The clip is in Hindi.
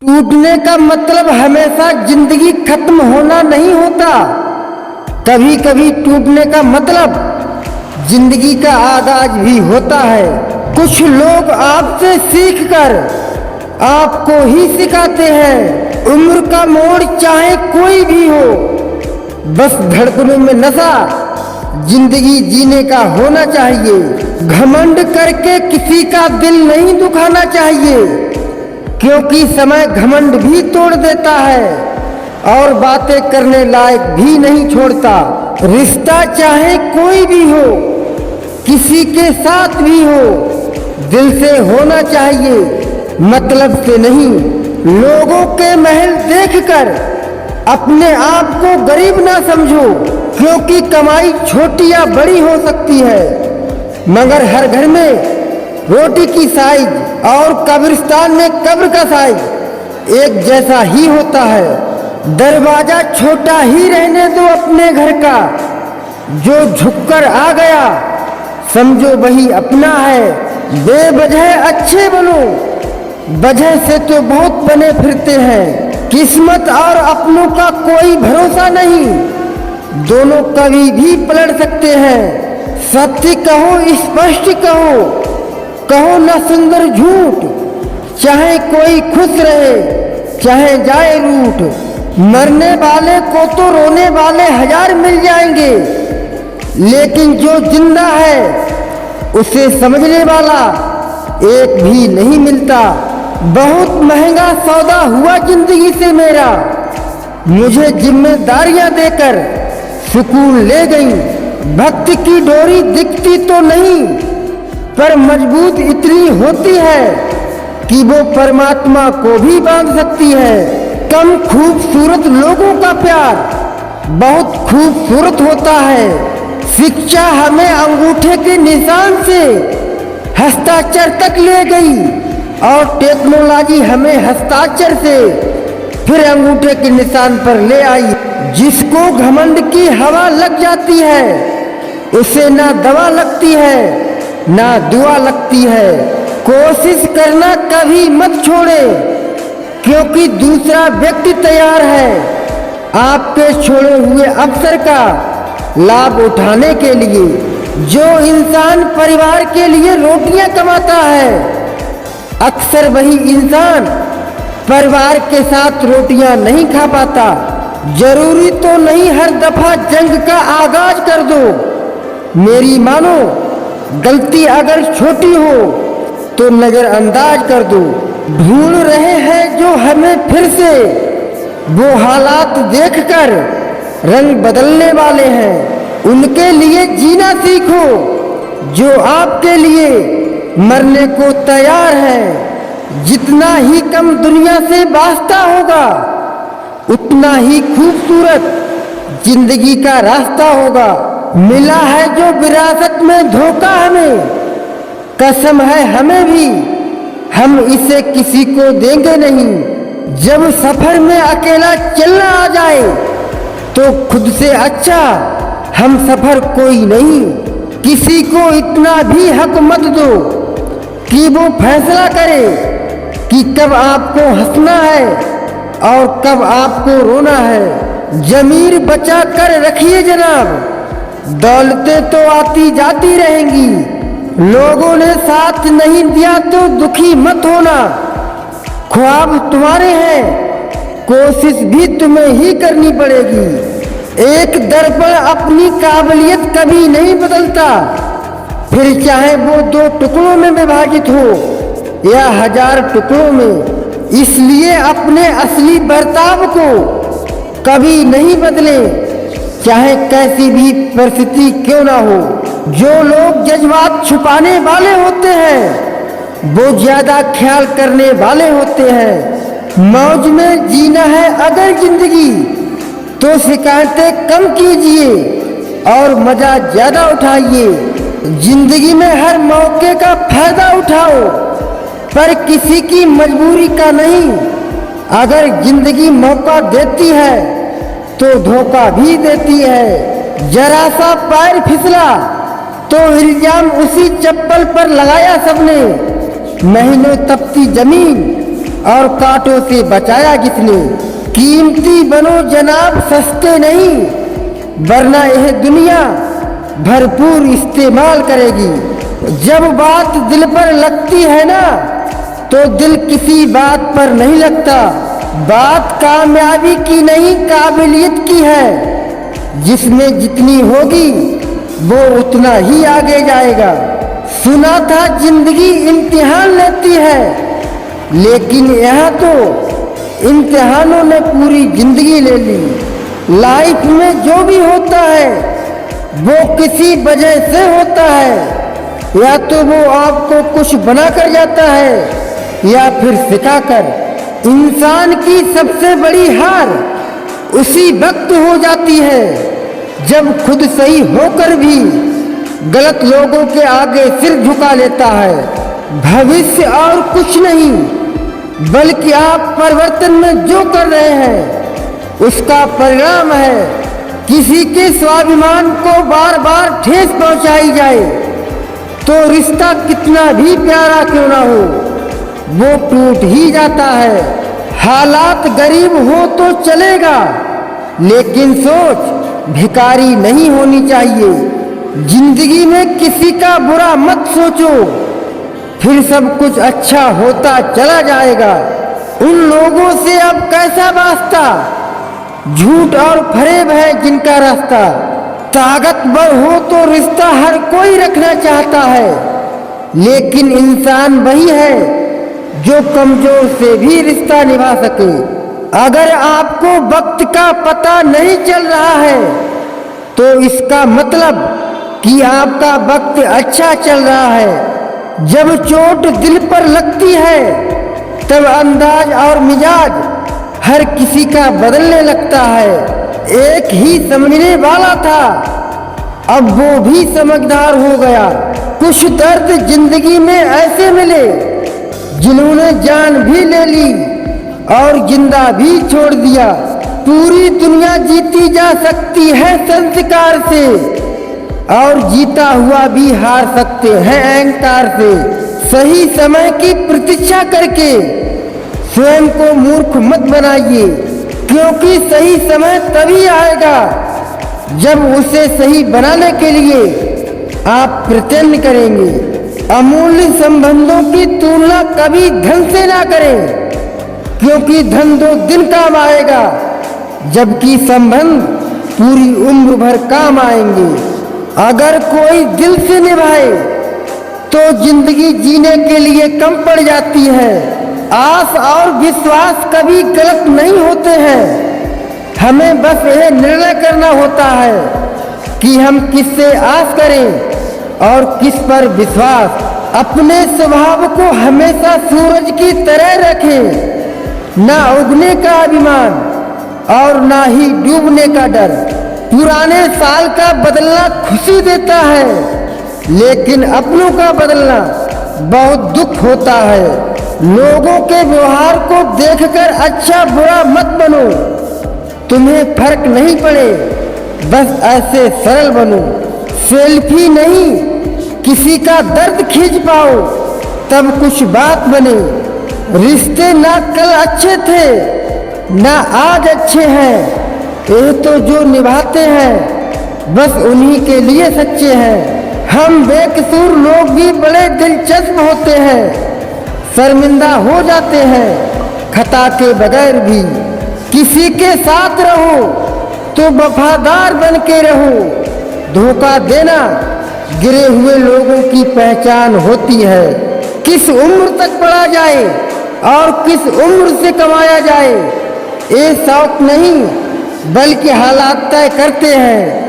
टूटने का मतलब हमेशा जिंदगी खत्म होना नहीं होता। कभी कभी टूटने का मतलब जिंदगी का आगाज भी होता है। कुछ लोग आपसे सीखकर आपको ही सिखाते हैं। उम्र का मोड़ चाहे कोई भी हो, बस धड़कनों में नशा जिंदगी जीने का होना चाहिए। घमंड करके किसी का दिल नहीं दुखाना चाहिए, क्योंकि समय घमंड भी तोड़ देता है और बातें करने लायक भी नहीं छोड़ता। रिश्ता चाहे कोई भी हो, किसी के साथ भी हो, दिल से होना चाहिए, मतलब से नहीं। लोगों के महल देखकर अपने आप को गरीब ना समझो, क्योंकि कमाई छोटी या बड़ी हो सकती है, मगर हर घर में रोटी की साइज और कब्रिस्तान में कब्र का साइज एक जैसा ही होता है। दरवाजा छोटा ही रहने दो अपने घर का, जो झुककर आ गया समझो वही अपना है। बेवजह अच्छे बनो, वजह से तो बहुत बने फिरते हैं। किस्मत और अपनों का कोई भरोसा नहीं, दोनों कभी भी पलट सकते हैं। सत्य कहो, स्पष्ट कहो, कहो न सुंदर झूठ, चाहे कोई खुश रहे चाहे जाए रूठ। मरने वाले को तो रोने वाले हजार मिल जाएंगे, लेकिन जो जिंदा है उसे समझने वाला एक भी नहीं मिलता। बहुत महंगा सौदा हुआ जिंदगी से मेरा, मुझे जिम्मेदारियां देकर सुकून ले गई। भक्त की डोरी दिखती तो नहीं, पर मजबूत इतनी होती है कि वो परमात्मा को भी बांध सकती है। कम खूबसूरत लोगों का प्यार बहुत खूबसूरत होता है। शिक्षा हमें अंगूठे के निशान से हस्ताक्षर तक ले गई, और टेक्नोलॉजी हमें हस्ताक्षर से फिर अंगूठे के निशान पर ले आई। जिसको घमंड की हवा लग जाती है, उसे ना दवा लगती है ना दुआ लगती है। कोशिश करना कभी मत छोड़े, क्योंकि दूसरा व्यक्ति तैयार है आपके छोड़े हुए अवसर का लाभ उठाने के लिए। जो इंसान परिवार के लिए रोटियां कमाता है, अक्सर वही इंसान परिवार के साथ रोटियां नहीं खा पाता। जरूरी तो नहीं हर दफा जंग का आगाज कर दो। मेरी मानो, गलती अगर छोटी हो तो नजरअंदाज कर दो। ढूंढ रहे हैं जो हमें फिर से, वो हालात देखकर रंग बदलने वाले हैं। उनके लिए जीना सीखो जो आपके लिए मरने को तैयार है। जितना ही कम दुनिया से वास्ता होगा, उतना ही खूबसूरत जिंदगी का रास्ता होगा। मिला है जो विरासत में धोखा हमें, कसम है हमें भी, हम इसे किसी को देंगे नहीं। जब सफर में अकेला चलना आ जाए, तो खुद से अच्छा हम सफर कोई नहीं। किसी को इतना भी हक मत दो कि वो फैसला करे कि कब आपको हंसना है और कब आपको रोना है। जमीर बचा कर रखिए जनाब, दौलतें तो आती जाती रहेंगी। लोगों ने साथ नहीं दिया तो दुखी मत होना। ख्वाब तुम्हारे हैं, कोशिश भी तुम्हें ही करनी पड़ेगी। एक दर्पण अपनी काबिलियत कभी नहीं बदलता, फिर चाहे वो 2 टुकड़ों में विभाजित हो या 1000 टुकड़ों में। इसलिए अपने असली बर्ताव को कभी नहीं बदले, चाहे कैसी भी परिस्थिति क्यों ना हो। जो लोग जज्बात छुपाने वाले होते हैं, वो ज्यादा ख्याल करने वाले होते हैं। मौज में जीना है अगर जिंदगी, तो शिकायतें कम कीजिए और मजा ज्यादा उठाइए। जिंदगी में हर मौके का फायदा उठाओ, पर किसी की मजबूरी का नहीं। अगर जिंदगी मौका देती है तो धोखा भी देती है। जरा सा पैर फिसला तो इल्जाम उसी चप्पल पर लगाया सबने। महीनों तपती जमीन और कांटों से बचाया किसने। कीमती बनो जनाब, सस्ते नहीं, वरना यह दुनिया भरपूर इस्तेमाल करेगी। जब बात दिल पर लगती है ना, तो दिल किसी बात पर नहीं लगता। बात कामयाबी की नहीं, काबिलियत की है। जिसमें जितनी होगी वो उतना ही आगे जाएगा। सुना था जिंदगी इम्तिहान लेती है, लेकिन यहाँ तो इम्तिहानों ने पूरी जिंदगी ले ली। लाइफ में जो भी होता है वो किसी वजह से होता है। या तो वो आपको कुछ बना कर जाता है या फिर सिखाकर। इंसान की सबसे बड़ी हार उसी वक्त हो जाती है जब खुद सही होकर भी गलत लोगों के आगे सिर झुका लेता है। भविष्य और कुछ नहीं, बल्कि आप परिवर्तन में जो कर रहे हैं उसका परिणाम है। किसी के स्वाभिमान को बार बार ठेस पहुंचाई जाए तो रिश्ता कितना भी प्यारा क्यों ना हो, वो टूट ही जाता है। हालात गरीब हो तो चलेगा, लेकिन सोच भिखारी नहीं होनी चाहिए। जिंदगी में किसी का बुरा मत सोचो, फिर सब कुछ अच्छा होता चला जाएगा। उन लोगों से अब कैसा वास्ता, झूठ और फरेब है जिनका रास्ता। ताकतवर हो तो रिश्ता हर कोई रखना चाहता है, लेकिन इंसान वही है जो कमजोर से भी रिश्ता निभा सके। अगर आपको वक्त का पता नहीं चल रहा है तो इसका मतलब कि आपका वक्त अच्छा चल रहा है। जब चोट दिल पर लगती है तब अंदाज और मिजाज हर किसी का बदलने लगता है। एक ही समझने वाला था, अब वो भी समझदार हो गया। कुछ दर्द जिंदगी में ऐसे मिले जिन्होंने जान भी ले ली और जिंदा भी छोड़ दिया। पूरी दुनिया जीती जा सकती है संस्कार से, और जीता हुआ भी हार सकते हैं अहंकार से। सही समय की प्रतीक्षा करके स्वयं को मूर्ख मत बनाइए, क्योंकि सही समय तभी आएगा जब उसे सही बनाने के लिए आप प्रयत्न करेंगे। अमूल्य संबंधों की तुलना कभी धन से ना करें, क्योंकि धन 2 दिन काम आएगा, जबकि संबंध पूरी उम्र भर काम आएंगे। अगर कोई दिल से निभाए तो जिंदगी जीने के लिए कम पड़ जाती है। आस और विश्वास कभी गलत नहीं होते हैं। हमें बस यह निर्णय करना होता है कि हम किससे आस करें और किस पर विश्वास। अपने स्वभाव को हमेशा सूरज की तरह रखें, ना उगने का अभिमान और ना ही डूबने का डर। पुराने साल का बदलना खुशी देता है, लेकिन अपनों का बदलना बहुत दुख होता है। लोगों के व्यवहार को देखकर अच्छा बुरा मत बनो, तुम्हें फर्क नहीं पड़े, बस ऐसे सरल बनो। सेल्फी नहीं, किसी का दर्द खींच पाओ तब कुछ बात बने। रिश्ते ना कल अच्छे थे ना आज अच्छे हैं, ये तो जो निभाते हैं बस उन्हीं के लिए सच्चे हैं। हम बेकसूर लोग भी बड़े दिलचस्प होते हैं, शर्मिंदा हो जाते हैं खता के बगैर भी। किसी के साथ रहो तो वफादार बन के रहो। धोखा देना गिरे हुए लोगों की पहचान होती है। किस उम्र तक पढ़ा जाए और किस उम्र से कमाया जाए, ये शौक नहीं बल्कि हालात तय करते हैं।